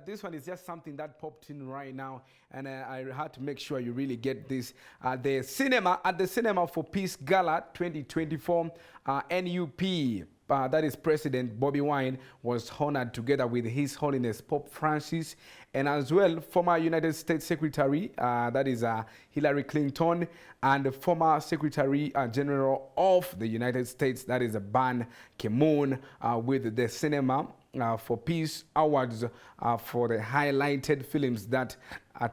this one is just something that popped in right now, and I had to make sure you really get this. At the Cinema for Peace Gala 2024, NUP. That is President Bobby Wine was honored together with His Holiness Pope Francis, and as well former United States Secretary, that is Hillary Clinton, and the former Secretary General of the United States, that is Ban Ki-moon, with the Cinema for Peace Awards for the highlighted films that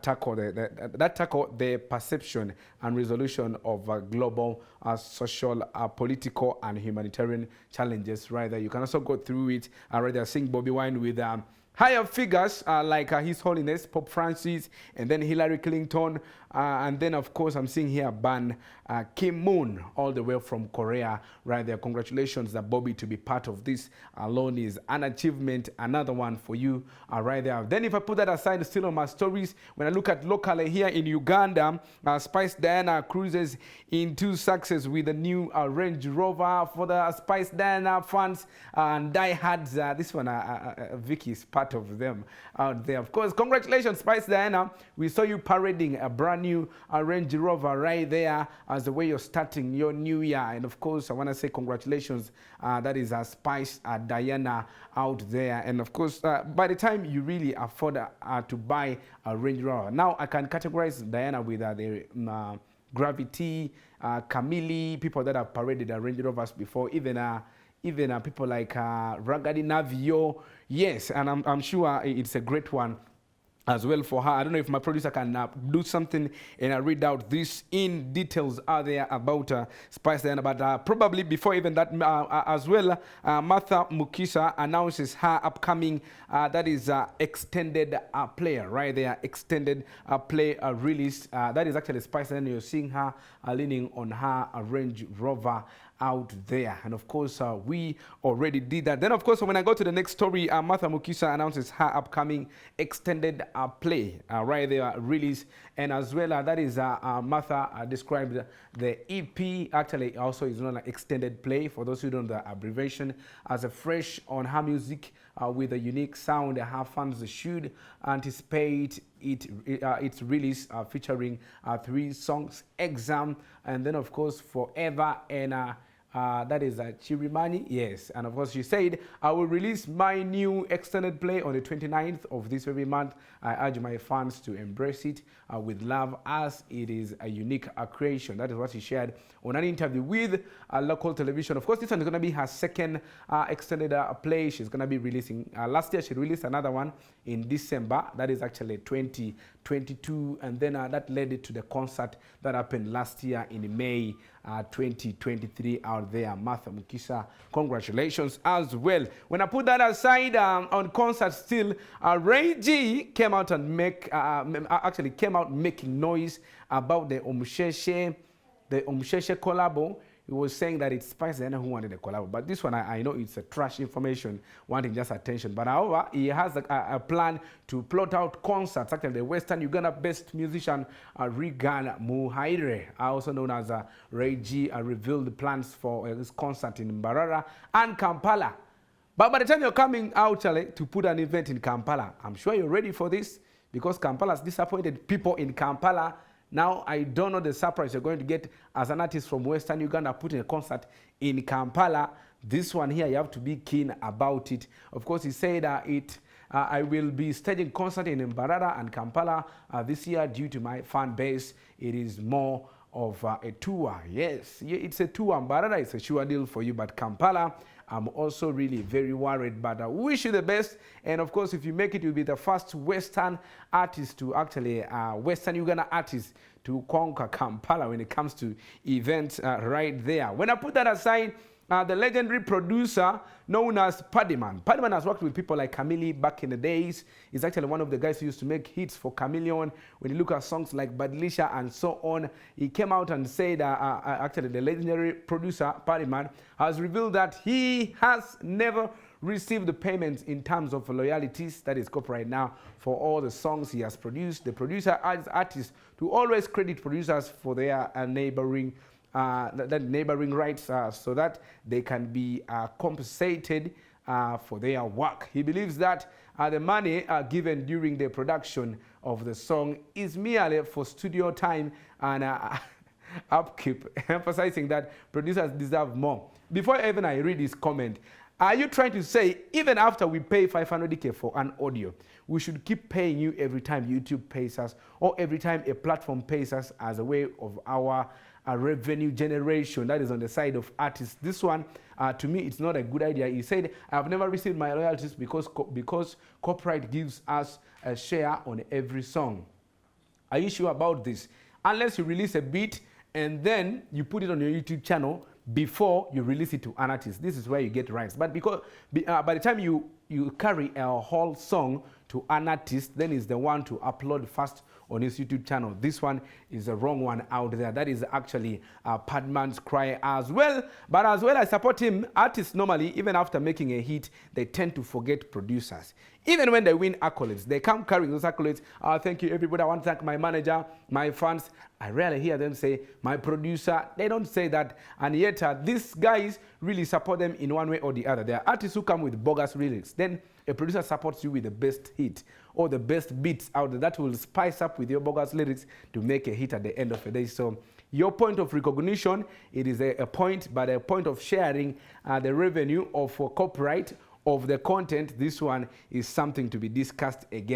tackle the perception and resolution of global social, political, and humanitarian challenges. Right there, you can also go through it. Right there, seeing Bobby Wine with higher figures like His Holiness Pope Francis, and then Hillary Clinton, and then of course I'm seeing here Ban Ki-moon all the way from Korea. Right there, congratulations, Bobby, to be part of this alone is an achievement. Another one for you right there. Then if I put that aside, still on my stories, when I look at locally here in Uganda, Spice Diana cruises into success with a new Range Rover. For the Spice Diana fans and diehards, this one Vicky is part of them out there. Of course, congratulations, Spice Diana. We saw you parading a brand new Range Rover right there as the way you're starting your new year. And of course, I want to say congratulations. That is Spice Diana out there. And of course, by the time you really afford to buy a Range Rover, now I can categorize Diana with the Gravity, Camille, people that have paraded Range Rovers before, even people like Ragadi Navio. Yes, and I'm sure it's a great one as well for her. I don't know if my producer can do something and read out this in details are there about Spice Diana, but probably before even that as well, Martha Mukisa announces her upcoming that is extended play right there, extended play release. That is actually Spice Diana. You're seeing her leaning on her Range Rover out there, and of course we already did that. Then of course when I go to the next story, Martha Mukisa announces her upcoming extended play right there release, and as well that is Martha described the EP. Actually also is not an extended play for those who don't know the abbreviation, as a fresh on her music with a unique sound. Her fans should anticipate its release featuring 3 songs: Exam, and then of course Forever, and that is Chirimani. Yes, and of course she said, I will release my new extended play on the 29th of this very month. I urge my fans to embrace it with love, as it is a unique creation. That is what she shared on an interview with local television. Of course, this one is going to be her second extended play. She's going to be releasing. Last year she released another one in December. That is actually 2022, and then that led it to the concert that happened last year in May 2023 out there. Martha Mukisa, congratulations as well. When I put that aside, on concert still, Ray G came out and came out making noise about the Omusheshe collabo. He was saying that it's Spice Diana who wanted a collab, but this one I know it's a trash information wanting just attention. But however, he has a plan to plot out concerts. Actually, the Western Uganda-based musician Regan Muhaire, also known as Ray G, revealed the plans for this concert in Mbarara and Kampala. But by the time you're coming out to put an event in Kampala, I'm sure you're ready for this, because Kampala has disappointed people in Kampala. Now, I don't know the surprise you're going to get as an artist from Western Uganda putting a concert in Kampala. This one here, you have to be keen about it. Of course, he said I will be staging concert in Mbarara and Kampala this year due to my fan base. It is more of a tour. Yes, it's a tour. Mbarara is a sure deal for you, but Kampala, I'm also really very worried, but I wish you the best. And of course, if you make it, you'll be the first Western artist to actually, Western Uganda artist to conquer Kampala when it comes to events right there. When I put that aside, the legendary producer known as Paddyman. Paddyman has worked with people like Camille back in the days. He's actually one of the guys who used to make hits for Chameleon. When you look at songs like Badilisha and so on, he came out and said, actually the legendary producer Paddyman has revealed that he has never received the payments in terms of loyalties, that is copyright now, for all the songs he has produced. The producer urges artists to always credit producers for their neighboring rights so that they can be compensated for their work. He believes that the money given during the production of the song is merely for studio time and upkeep, emphasizing that producers deserve more. Before even I read this comment, are you trying to say even after we pay 500k for an audio, we should keep paying you every time YouTube pays us or every time a platform pays us as a way of our revenue generation that is on the side of artists? This one, to me, it's not a good idea. He said, I've never received my royalties because copyright gives us a share on every song. Are you sure about this? Unless you release a beat and then you put it on your YouTube channel before you release it to an artist. This is where you get rights. But because by the time you carry a whole song to an artist, then is the one to upload first on his YouTube channel. This one is the wrong one out there. That is actually Padman's cry as well. But as well, I support him. Artists normally, even after making a hit, they tend to forget producers. Even when they win accolades, they come carrying those accolades. Thank you, everybody. I want to thank my manager, my fans. I rarely hear them say, my producer. They don't say that. And yet, these guys really support them in one way or the other. There are artists who come with bogus lyrics. Then a producer supports you with the best hit or the best beats out there that will spice up with your bogus lyrics to make a hit at the end of the day. So your point of recognition, it is a point, but a point of sharing the revenue of copyright of the content, this one is something to be discussed again.